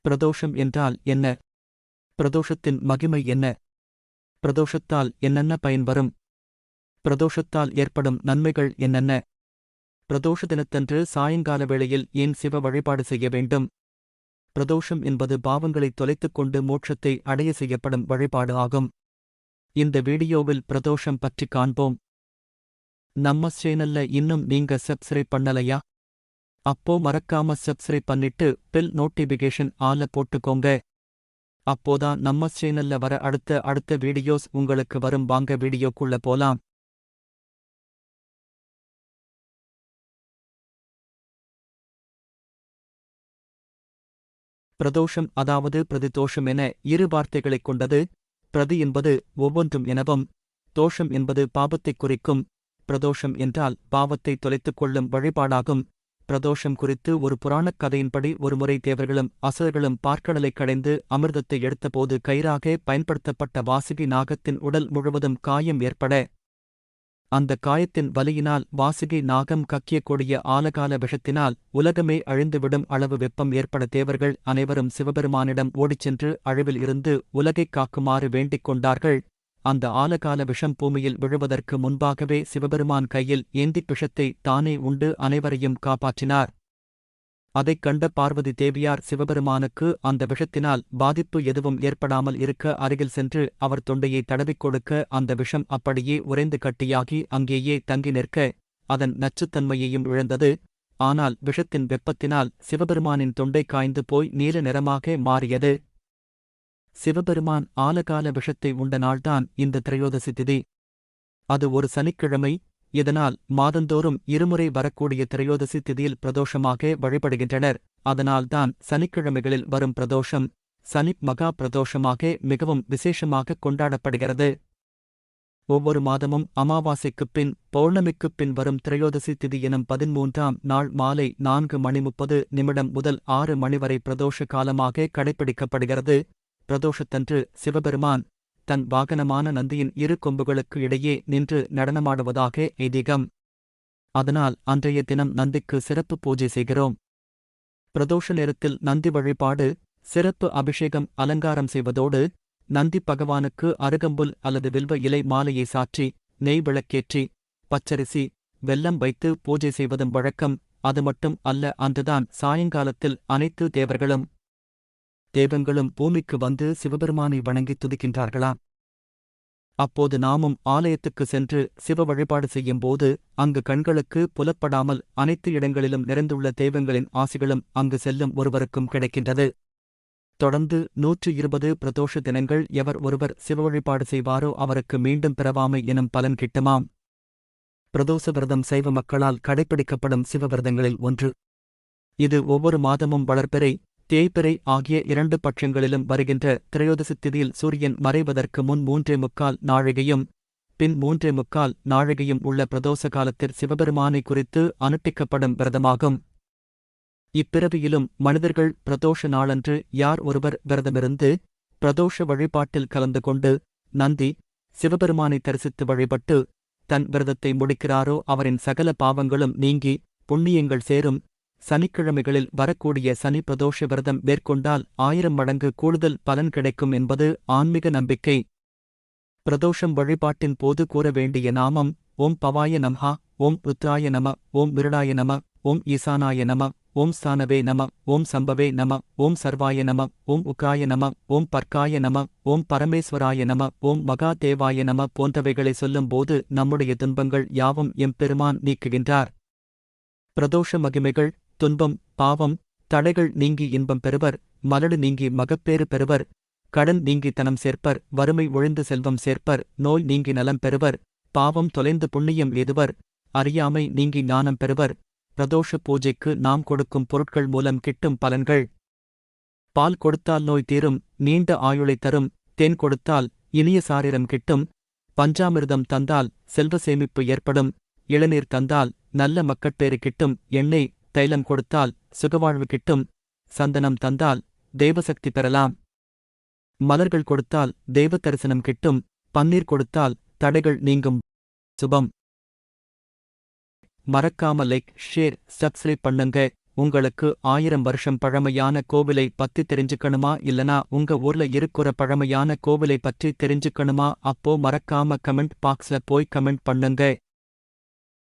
பிரதோஷம் என்றால் என்ன? பிரதோஷத்தின் மகிமை என்ன? பிரதோஷத்தால் என்னென்ன பயன் வரும்? பிரதோஷத்தால் ஏற்படும் நன்மைகள் என்னென்ன? பிரதோஷ தினத்தன்று சாயங்கால வேளையில் ஏன் சிவ வழிபாடு செய்ய வேண்டும்? பிரதோஷம் என்பது பாவங்களைத் தொலைத்துக் கொண்டு மோட்சத்தை அடைய செய்யப்படும் வழிபாடு ஆகும். இந்த வீடியோவில் பிரதோஷம் பற்றி காண்போம். நம்ம சேனல்ல இன்னும் நீங்க சப்ஸ்கிரைப் பண்ணலையா? அப்போ மறக்காம சப்ஸ்கிரைப் பண்ணிட்டு பெல் நோட்டிபிகேஷன் ஆல போட்டுக்கோங்க. அப்போதான் நம்ம சேனல்ல வர அடுத்த வீடியோஸ் உங்களுக்கு வரும். வாங்க வீடியோக்குள்ள போலாம். பிரதோஷம் அதாவது பிரதிதோஷம் என இரு வார்த்தைகளைக் கொண்டது. பிரதி என்பது ஒவ்வொன்றும் எனவும், தோஷம் என்பது பாபத்தைக் குறிக்கும். பிரதோஷம் என்றால் பாவத்தை தொலைத்துக் கொள்ளும் வழிபாடாகும். பிரதோஷம் குறித்து ஒரு புராணக் கதையின்படி ஒருமுறை தேவர்களும் அசுரர்களும் பார்க்கடலைக் கடைந்து அமிர்தத்தை எடுத்தபோது கயிறாக பயன்படுத்தப்பட்ட வாசுகி நாகத்தின் உடல் முழுவதும் காயம் ஏற்பட, அந்த காயத்தின் வலியினால் வாசுகி நாகம் கக்கிய கொடிய ஆலகால விஷத்தினால் உலகமே அழிந்துவிடும் அளவு வெப்பம் ஏற்பட தேவர்கள் அனைவரும் சிவபெருமானிடம் ஓடிச் சென்று அழிவில் இருந்து உலகைக் காக்குமாறு வேண்டிக் கொண்டார்கள். அந்த ஆலகால விஷம் பூமியில் விழுவதற்கு முன்பாகவே சிவபெருமான் கையில் ஏந்திப் விஷத்தை தானே உண்டு அனைவரையும் காப்பாற்றினார். அதைக் கண்ட பார்வதி தேவியார் சிவபெருமானுக்கு அந்த விஷத்தினால் பாதிப்பு எதுவும் ஏற்படாமல் இருக்க அருகில் சென்று அவர் தொண்டையை தடவிக் கொடுக்க அந்த விஷம் அப்படியே உறைந்து கட்டியாகி அங்கேயே தங்கி நிற்க அதன் நச்சுத்தன்மையையும் இழந்தது. ஆனால் விஷத்தின் வெப்பத்தினால் சிவபெருமானின் தொண்டை காய்ந்து போய் நீல நிறமாக மாறியது. சிவபெருமான் ஆலகால விஷத்தை உண்ட நாள்தான் இந்த திரையோதசி திதி. அது ஒரு சனிக்கிழமை. இதனால் மாதந்தோறும் இருமுறை வரக்கூடிய திரையோதசி திதியில் பிரதோஷமாக வழிபடுகின்றனர். அதனால்தான் சனிக்கிழமைகளில் வரும் பிரதோஷம் சனி மகா பிரதோஷமாக மிகவும் விசேஷமாக கொண்டாடப்படுகிறது. ஒவ்வொரு மாதமும் அமாவாசைக்குப் பின் பௌர்ணமிக்குப் பின் வரும் திரையோதசி திதி எனும் 13ஆம் நாள் மாலை 4:30 முதல் 6 மணி வரை பிரதோஷ காலமாக கடைப்பிடிக்கப்படுகிறது. பிரதோஷத்தன்று சிவபெருமான் தன் வாகனமான நந்தியின் இரு கொம்புகளுக்கு இடையே நின்று நடனமாடுவதாக ஐதீகம். அதனால் அன்றைய தினம் நந்திக்கு சிறப்பு பூஜை செய்கிறோம். பிரதோஷ நேரத்தில் நந்தி வழிபாடு, சிறப்பு அபிஷேகம், அலங்காரம் செய்வதோடு நந்தி பகவானுக்கு அருகம்புல் அல்லது வில்வ இலை மாலையை சாற்றி நெய் விளக்கேற்றி பச்சரிசி வெல்லம் வைத்து பூஜை செய்வதும் வழக்கம். அது மட்டும் அல்ல, அன்றுதான் சாயங்காலத்தில் அனைத்து தெய்வங்களும் பூமிக்கு வந்து சிவபெருமானை வணங்கி துதிக்கின்றார்களாம். அப்போது நாமும் ஆலயத்துக்கு சென்று சிவ வழிபாடு செய்யும்போது அங்கு கண்களுக்கு புலப்படாமல் அனைத்து இடங்களிலும் நிறைந்துள்ள தெய்வங்களின் ஆசிகளும் அங்கு செல்லும் ஒருவருக்கும் கிடைக்கின்றது. தொடர்ந்து 120 பிரதோஷ தினங்கள் எவர் ஒருவர் சிவ வழிபாடு செய்வாரோ அவருக்கு மீண்டும் பிறவாமை எனும் பலன் கிட்டுமாம். பிரதோஷ விரதம் சைவ மக்களால் கடைப்பிடிக்கப்படும் சிவவிரதங்களில் ஒன்று. இது ஒவ்வொரு மாதமும் வளர்பிறை, தேய்பிறை ஆகிய 2 பட்சங்களிலும் வருகின்ற திரையோதசி திதியில் சூரியன் மறைவதற்கு முன் 3.25 நாழிகையும் பின் 3.25 நாழிகையும் உள்ள பிரதோஷ காலத்தில் சிவபெருமானை குறித்து அனுஷ்டிக்கப்படும் விரதமாகும். இப்பிறவியிலும் மனிதர்கள் பிரதோஷ நாளன்று யார் ஒருவர் விரதமிருந்து பிரதோஷ வழிபாட்டில் கலந்து கொண்டு நந்தி சிவபெருமானை தரிசித்து வழிபட்டு தன் விரதத்தை முடிக்கிறாரோ அவரின் சகல பாவங்களும் நீங்கி புண்ணியங்கள் சேரும். சனிக்கிழமைகளில் வரக்கூடிய சனி பிரதோஷ விரதம் மேற்கொண்டால் 1000 மடங்கு கூடுதல் பலன் கிடைக்கும் என்பது ஆன்மீக நம்பிக்கை. பிரதோஷம் வழிபாட்டின் போது கூற வேண்டிய நாமம்: ஓம் பவாய நமஹ, ஓம் ருத்ராய நம, ஓம் விருடாய நம, ஓம் ஈசானாய நம, ஓம் ஸ்தானவே நம, ஓம் சம்பவே நம, ஓம் சர்வாய நம, ஓம் உக்ராய நம, ஓம் பர்க்காய நம, ஓம் பரமேஸ்வராய நம, ஓம் மகா தேவாய நம போன்றவைகளை சொல்லும் போது நம்முடைய துன்பங்கள் யாவும் எம்பெருமான் நீக்குகின்றார். பிரதோஷ மகிமைகள்: துன்பம் பாவம் தடைகள் நீங்கி இன்பம் பெறுவர், மலடு நீங்கி மகப்பேறு பெறுவர், கடன் நீங்கி தனம் சேர்ப்பர், வறுமை ஒழிந்து செல்வம் சேர்ப்பர், நோய் நீங்கி நலம் பெறுவர், பாவம் தொலைந்து புண்ணியம் எய்துவர், அறியாமை நீங்கி ஞானம் பெறுவர். பிரதோஷ பூஜைக்கு நாம் கொடுக்கும் பொருட்கள் மூலம் கிட்டும் பலன்கள்: பால் கொடுத்தால் நோய் தீரும், நீண்ட ஆயுளை தரும். தேன் கொடுத்தால் இனிய சாரீரம் கிட்டும். பஞ்சாமிர்தம் தந்தால் செல்வ சேமிப்பு ஏற்படும். இளநீர் தந்தால் நல்ல மக்கட்பேறு கிட்டும். எண்ணெய் தைலம் கொடுத்தால் சுகவாழ்வு கிட்டும். சந்தனம் தந்தால் தெய்வசக்தி பெறலாம். மலர்கள் கொடுத்தால் தெய்வ தரிசனம் கிட்டும். பன்னீர் கொடுத்தால் தடைகள் நீங்கும். சுபம். மறக்காம லைக், ஷேர், சப்ஸ்கிரைப் பண்ணுங்க. உங்களுக்கு 1000 வருஷம் பழமையான கோவிலை பத்தி தெரிஞ்சுக்கணுமா இல்லனா உங்க ஊர்ல இருக்கிற பழமையான கோவிலை பற்றி தெரிஞ்சுக்கணுமா? அப்போ மறக்காம கமெண்ட் பாக்ஸ்ல போய் கமெண்ட் பண்ணுங்க.